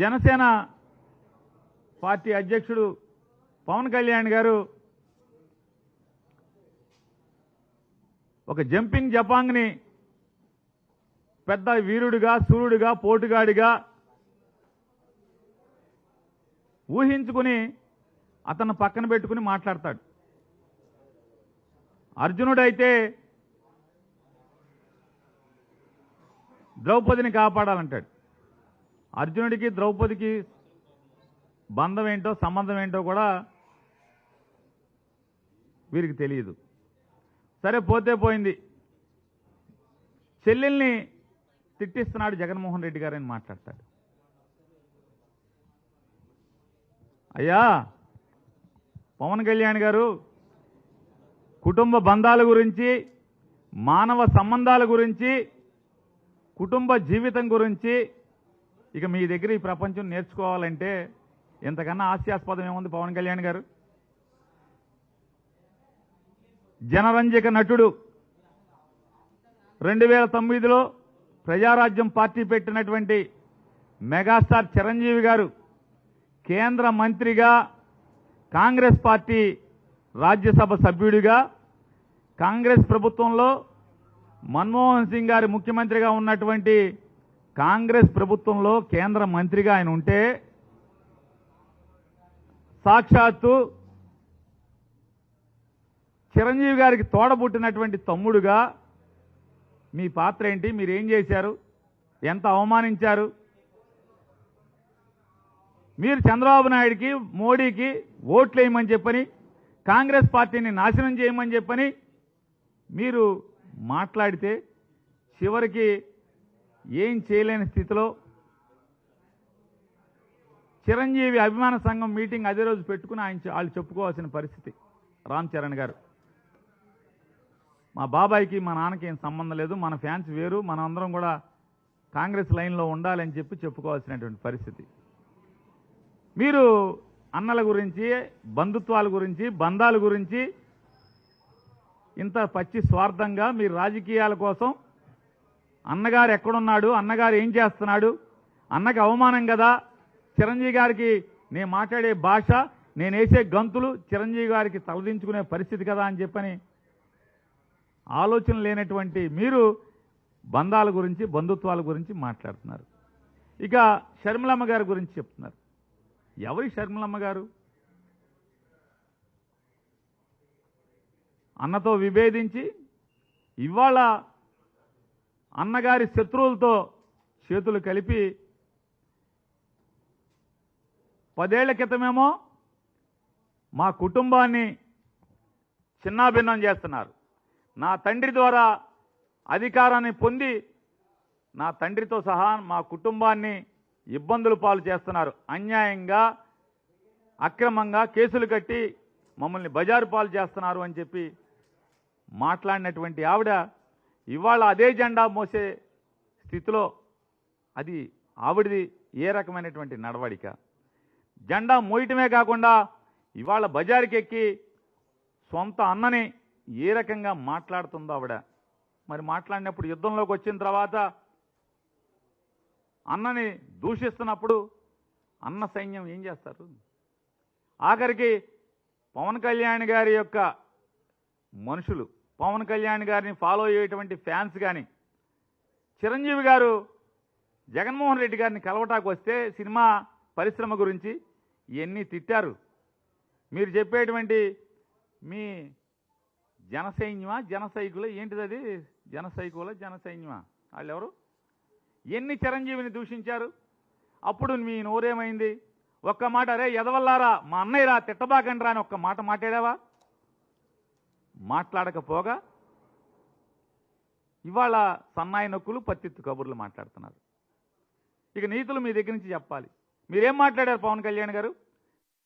Janasena party అధ్యక్షుడు పవన్ కళ్యాణ్ గారు ఒక జంపింగ్ జపాంగ్ని పెద్ద వీరుడిగా, సూర్యుడిగా, పోటుగాడిగా ఊహించుకుని అతను పక్కన పెట్టుకుని మాట్లాడతాడు. అర్జునుడైతే ద్రౌపదిని కాపాడాలంటాడు. అర్జునుడికి ద్రౌపదికి బంధం ఏంటో, సంబంధం ఏంటో కూడా వీరికి తెలియదు. సరే, పోతే పోయింది. చెల్లెల్ని తిట్టిస్తున్నాడు జగన్మోహన్ రెడ్డి గారని మాట్లాడతాడు. అయ్యా పవన్ కళ్యాణ్ గారు, కుటుంబ బంధాల గురించి, మానవ సంబంధాల గురించి, కుటుంబ జీవితం గురించి ఇక మీ దగ్గర ఈ ప్రపంచం నేర్చుకోవాలంటే ఇంతకన్నా హాస్యాస్పదం ఏముంది? పవన్ కళ్యాణ్ గారు జనరంజక నటుడు. 2009లో ప్రజారాజ్యం పార్టీ పెట్టినటువంటి మెగాస్టార్ చిరంజీవి గారు కేంద్ర మంత్రిగా, కాంగ్రెస్ పార్టీ రాజ్యసభ సభ్యుడిగా, కాంగ్రెస్ ప్రభుత్వంలో మన్మోహన్ సింగ్ గారి ముఖ్యమంత్రిగా ఉన్నటువంటి కాంగ్రెస్ ప్రభుత్వంలో కేంద్ర మంత్రిగా ఆయన ఉంటే, సాక్షాత్తు చిరంజీవి గారికి తోడబుట్టినటువంటి తమ్ముడుగా మీ పాత్ర ఏంటి? మీరేం చేశారు? ఎంత అవమానించారు? మీరు చంద్రబాబు నాయుడికి, మోడీకి ఓట్లు వేయమని చెప్పని, కాంగ్రెస్ పార్టీని నాశనం చేయమని చెప్పని మీరు మాట్లాడితే చివరికి ఏం చేయలేని స్థితిలో చిరంజీవి అభిమాన సంఘం మీటింగ్ అదే రోజు పెట్టుకుని వాళ్ళు చెప్పుకోవాల్సిన పరిస్థితి. రామ్ చరణ్ గారు, మా బాబాయికి మా నాన్నకి ఏం సంబంధం లేదు, మన ఫ్యాన్స్ వేరు, మనం అందరం కూడా కాంగ్రెస్ లైన్లో ఉండాలని చెప్పి చెప్పుకోవాల్సినటువంటి పరిస్థితి. మీరు అన్నల గురించి, బంధుత్వాల గురించి, బంధాల గురించి ఇంత పచ్చి స్వార్థంగా మీరు రాజకీయాల కోసం అన్నగారు ఎక్కడున్నాడు, అన్నగారు ఏం చేస్తున్నాడు, అన్నకి అవమానం కదా, చిరంజీవి గారికి నేను మాట్లాడే భాష, నేను వేసే గంతులు చిరంజీవి గారికి తలదించుకునే పరిస్థితి కదా అని చెప్పని ఆలోచన లేనటువంటి మీరు బంధాల గురించి, బంధుత్వాల గురించి మాట్లాడుతున్నారు. ఇక షర్మిలమ్మ గారి గురించి చెప్తున్నారు. ఎవరి షర్మిలమ్మ గారు? అన్నతో విభేదించి ఇవాళ అన్నగారి శత్రువులతో చేతులు కలిపి 10 ఏళ్ల క్రితమేమో మా కుటుంబాన్ని చిన్నాభిన్నం చేస్తున్నారు, నా తండ్రి ద్వారా అధికారాన్ని పొంది నా తండ్రితో సహా మా కుటుంబాన్ని ఇబ్బందులు పాలు చేస్తున్నారు, అన్యాయంగా అక్రమంగా కేసులు కట్టి మమ్మల్ని బజారు పాలు చేస్తున్నారు అని చెప్పి మాట్లాడినటువంటి ఆవిడ ఇవాళ అదే జెండా మోసే స్థితిలో, అది ఆవిడది ఏ రకమైనటువంటి నడవడిక? జెండా మోయటమే కాకుండా ఇవాళ బజారుకి ఎక్కి సొంత అన్నని ఏ రకంగా మాట్లాడుతుందో ఆవిడ. మరి మాట్లాడినప్పుడు, యుద్ధంలోకి వచ్చిన తర్వాత అన్నని దూషిస్తున్నప్పుడు అన్న సైన్యం ఏం చేస్తారు? ఆఖరికి పవన్ కళ్యాణ్ గారి యొక్క మనుషులు, పవన్ కళ్యాణ్ గారిని ఫాలో అయ్యేటువంటి ఫ్యాన్స్ కానీ, చిరంజీవి గారు జగన్మోహన్ రెడ్డి గారిని కలవటానికి వస్తే సినిమా పరిశ్రమ గురించి ఇవన్నీ తిట్టారు. మీరు చెప్పేటువంటి మీ జనసైన్యమా, జనసైకులు ఏంటిది? అది జనసైకుల, జనసైన్యమా? వాళ్ళు ఎవరు? ఎన్ని చిరంజీవిని దూషించారు? అప్పుడు మీ నోరేమైంది? ఒక్క మాట, అరే ఎదవల్లారా, మా అన్నయ్యరా, తిట్టబాకండ్రా అని ఒక్క మాట మాట్లాడావా? మాట్లాడకపోగా ఇవాళ సన్నాయి నొక్కులు, పత్తిత్తు కబుర్లు మాట్లాడుతున్నారు. ఇక నీతులు మీ దగ్గర నుంచి చెప్పాలి. మీరేం మాట్లాడారు పవన్ కళ్యాణ్ గారు?